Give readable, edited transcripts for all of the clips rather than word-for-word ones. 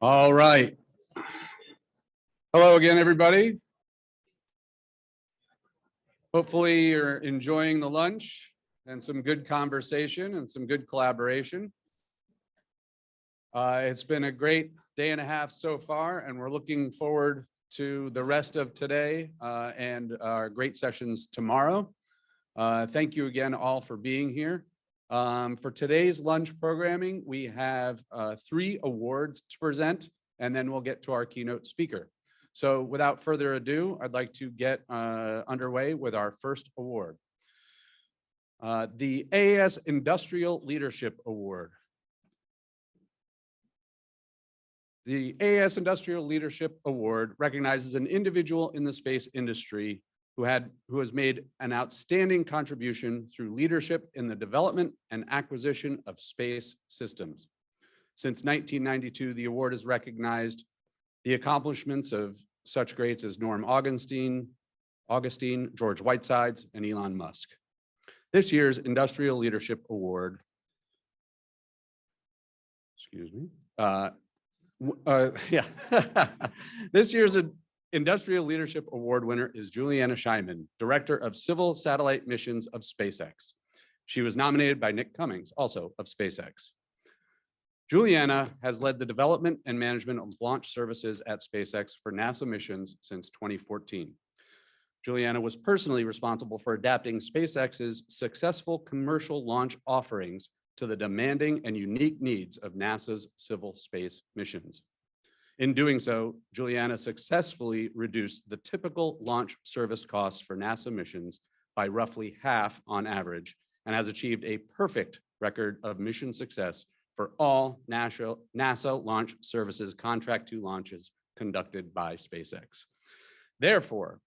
All right. Hello again, everybody. Hopefully you're enjoying the lunch and some good conversation and some good collaboration. It's been a great day and a half so far, and we're looking forward to the rest of today and our great sessions tomorrow. Thank you again all for being here. For today's lunch programming, we have 3 awards to present, and then we'll get to our keynote speaker. So without further ado, I'd like to get underway with our first award. The AAS Industrial Leadership Award. The AAS Industrial Leadership Award recognizes an individual in the space industry who has made an outstanding contribution through leadership in the development and acquisition of space systems. Since 1992, the award has recognized the accomplishments of such greats as Norm Augustine, George Whitesides, and Elon Musk. This year's Industrial Leadership Award, this year's Industrial Leadership Award winner is Juliana Scheiman, Director of Civil Satellite Missions of SpaceX. She was nominated by Nick Cummings, also of SpaceX. Juliana has led the development and management of launch services at SpaceX for NASA missions since 2014. Juliana was personally responsible for adapting SpaceX's successful commercial launch offerings to the demanding and unique needs of NASA's civil space missions. In doing so, Juliana successfully reduced the typical launch service costs for NASA missions by roughly half on average, and has achieved a perfect record of mission success for all NASA Launch Services Contract 2 launches conducted by SpaceX. Therefore,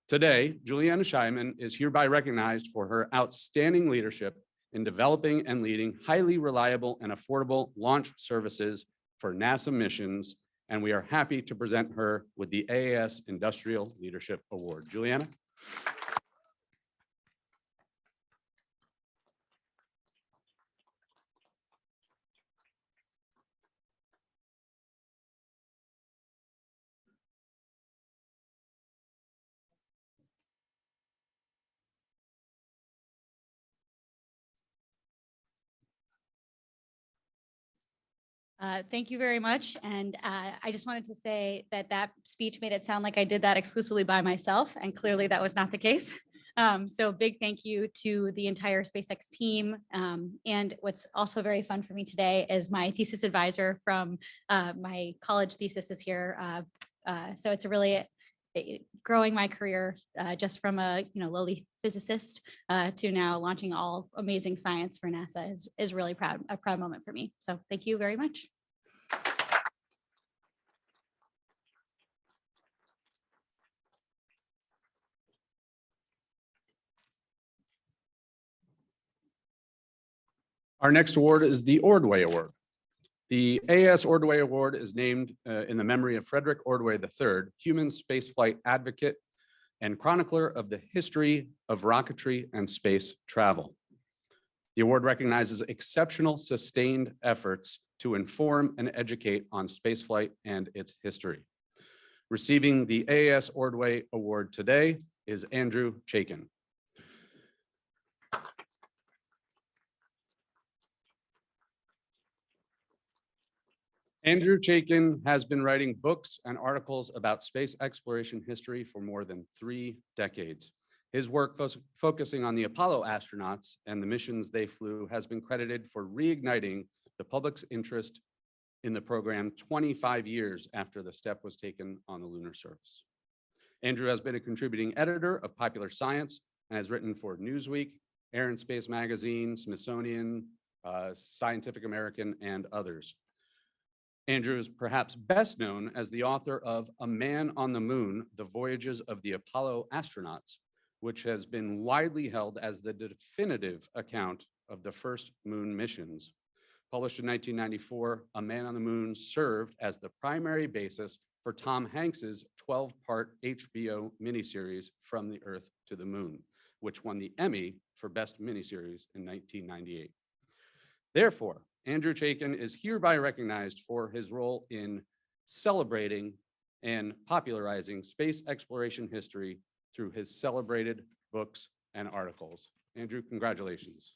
today, Juliana Scheiman is hereby recognized for her outstanding leadership in developing and leading highly reliable and affordable launch services for NASA missions, and we are happy to present her with the AAS Industrial Leadership Award. Juliana. Thank you very much. And I just wanted to say that that speech made it sound like I did that exclusively by myself, and clearly that was not the case. So big thank you to the entire SpaceX team. And what's also very fun for me today is my thesis advisor from my college thesis is here. So it's a really growing my career just from a lowly physicist to now launching all amazing science for NASA is really a proud moment for me. So thank you very much. Our next award is the Ordway Award. The AAS Ordway Award is named in the memory of Frederick Ordway III, human spaceflight advocate and chronicler of the history of rocketry and space travel. The award recognizes exceptional sustained efforts to inform and educate on spaceflight and its history. Receiving the AAS Ordway Award today is Andrew Chaikin. Andrew Chaikin has been writing books and articles about space exploration history for more than 3 decades. His work focusing on the Apollo astronauts and the missions they flew has been credited for reigniting the public's interest in the program 25 years after the step was taken on the lunar surface. Andrew has been a contributing editor of Popular Science and has written for Newsweek, Air and Space Magazine, Smithsonian, Scientific American, and others. Andrew is perhaps best known as the author of A Man on the Moon, The Voyages of the Apollo Astronauts, which has been widely held as the definitive account of the first moon missions. Published in 1994, A Man on the Moon served as the primary basis for Tom Hanks's 12-part HBO miniseries From the Earth to the Moon, which won the Emmy for Best Miniseries in 1998. Therefore, Andrew Chaikin is hereby recognized for his role in celebrating and popularizing space exploration history through his celebrated books and articles. Andrew, congratulations.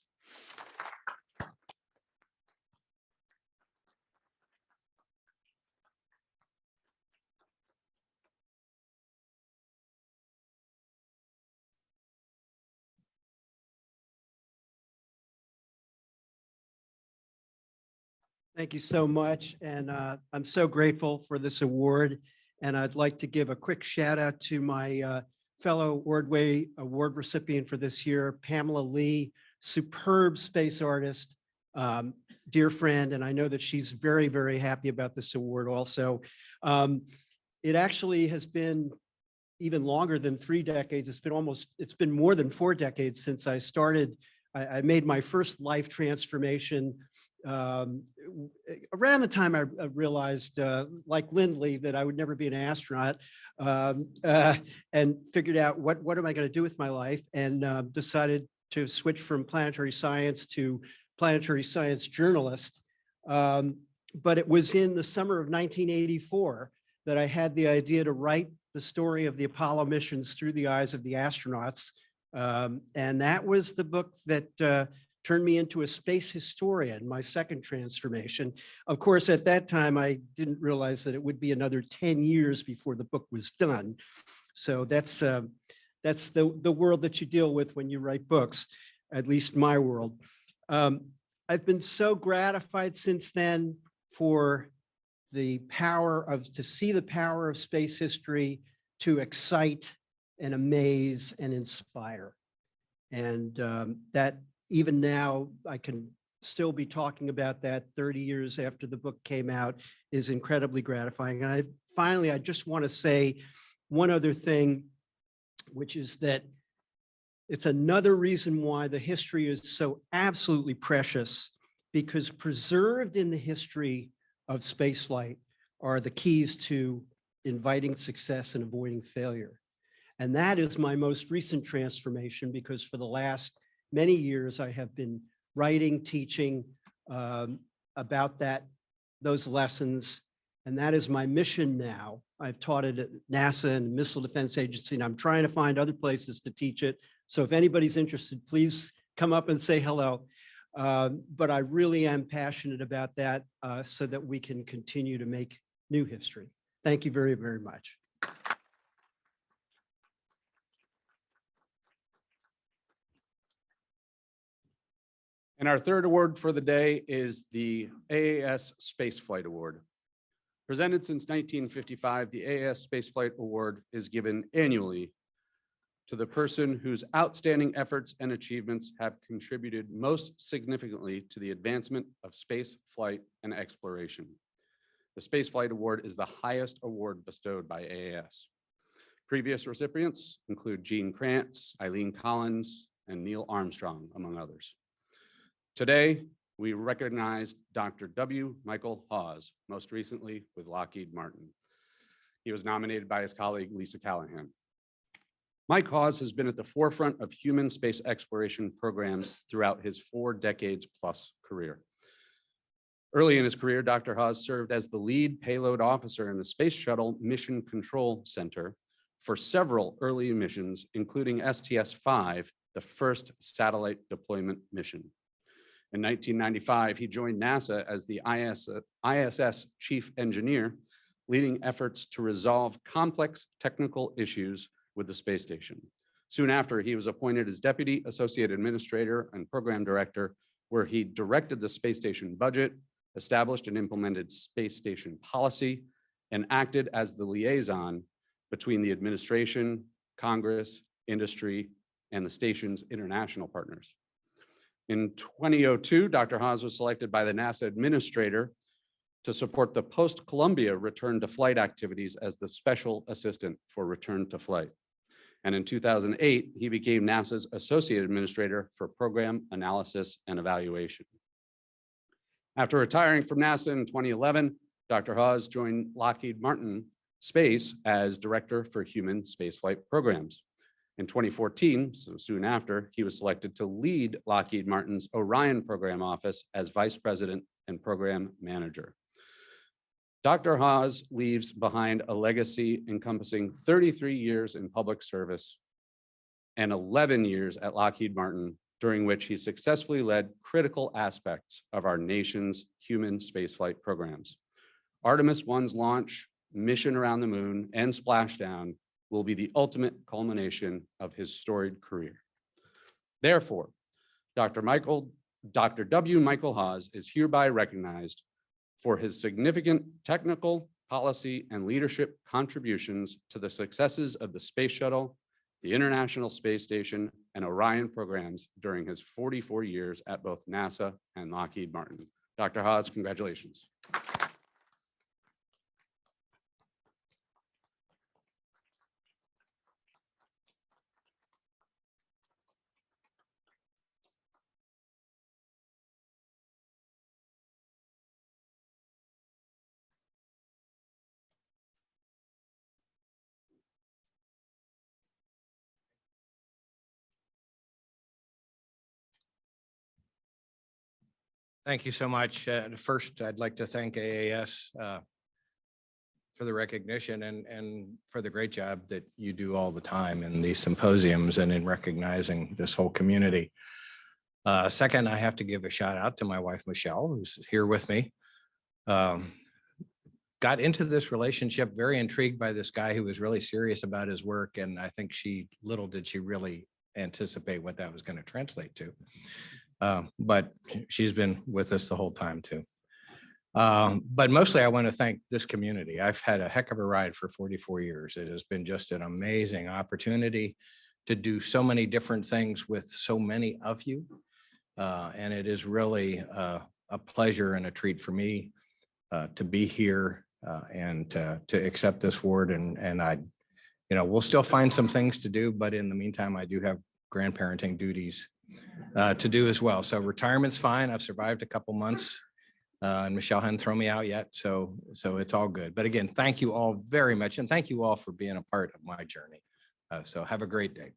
Thank you so much. And I'm so grateful for this award. And I'd like to give a quick shout out to my fellow Ordway Award recipient for this year, Pamela Lee, superb space artist, dear friend. And I know that she's very, very happy about this award also. It actually has been even longer than 3 decades. It's been more than 4 decades since I started. I made my first life transformation around the time I realized, like Lindley, that I would never be an astronaut, and figured out what am I going to do with my life, and decided to switch from planetary science to planetary science journalist. But it was in the summer of 1984 that I had the idea to write the story of the Apollo missions through the eyes of the astronauts. And that was the book that turned me into a space historian, my second transformation. Of course, at that time, I didn't realize that it would be another 10 years before the book was done. So that's the world that you deal with when you write books, at least my world. I've been so gratified since then to see the power of space history to excite and amaze and inspire. And that even now I can still be talking about that 30 years after the book came out is incredibly gratifying. And I just want to say one other thing, which is that it's another reason why the history is so absolutely precious, because preserved in the history of spaceflight are the keys to inviting success and avoiding failure. And that is my most recent transformation, because for the last many years, I have been writing, teaching about those lessons. And that is my mission now. I've taught it at NASA and Missile Defense Agency, and I'm trying to find other places to teach it. So if anybody's interested, please come up and say hello. But I really am passionate about that so that we can continue to make new history. Thank you very, very much. And our third award for the day is the AAS Spaceflight Award. Presented since 1955, the AAS Spaceflight Award is given annually to the person whose outstanding efforts and achievements have contributed most significantly to the advancement of space flight and exploration. The Spaceflight Award is the highest award bestowed by AAS. Previous recipients include Gene Kranz, Eileen Collins, and Neil Armstrong, among others. Today, we recognize Dr. W. Michael Hawes, most recently with Lockheed Martin. He was nominated by his colleague, Lisa Callahan. Mike Hawes has been at the forefront of human space exploration programs throughout his 4 decades plus career. Early in his career, Dr. Hawes served as the lead payload officer in the Space Shuttle Mission Control Center for several early missions, including STS-5, the first satellite deployment mission. In 1995, he joined NASA as the ISS chief engineer, leading efforts to resolve complex technical issues with the space station. Soon after, he was appointed as Deputy Associate Administrator and Program Director, where he directed the space station budget, established and implemented space station policy, and acted as the liaison between the administration, Congress, industry, and the station's international partners. In 2002, Dr. Hawes was selected by the NASA administrator to support the post-Columbia return to flight activities as the special assistant for return to flight. And in 2008, he became NASA's associate administrator for program analysis and evaluation. After retiring from NASA in 2011, Dr. Hawes joined Lockheed Martin Space as director for human spaceflight programs. In 2014, so soon after, he was selected to lead Lockheed Martin's Orion program office as vice president and program manager. Dr. Haas leaves behind a legacy encompassing 33 years in public service and 11 years at Lockheed Martin, during which he successfully led critical aspects of our nation's human spaceflight programs. Artemis 1's launch, mission around the moon, and splashdown will be the ultimate culmination of his storied career. Therefore, Dr. W. Michael Haas is hereby recognized for his significant technical, policy, and leadership contributions to the successes of the Space Shuttle, the International Space Station, and Orion programs during his 44 years at both NASA and Lockheed Martin. Dr. Haas, congratulations. Thank you so much. First, I'd like to thank AAS for the recognition and for the great job that you do all the time in these symposiums and in recognizing this whole community. Second, I have to give a shout out to my wife, Michelle, who's here with me. Got into this relationship very intrigued by this guy who was really serious about his work. And I think little did she really anticipate what that was going to translate to. But she's been with us the whole time too. But mostly I want to thank this community. I've had a heck of a ride for 44 years. It has been just an amazing opportunity to do so many different things with so many of you. And it is really a pleasure and a treat for me to be here and to accept this award. And we'll still find some things to do, but in the meantime, I do have grandparenting duties to do as well. So retirement's fine. I've survived a couple months and Michelle hadn't thrown me out yet. So it's all good. But again, thank you all very much. And thank you all for being a part of my journey. So have a great day.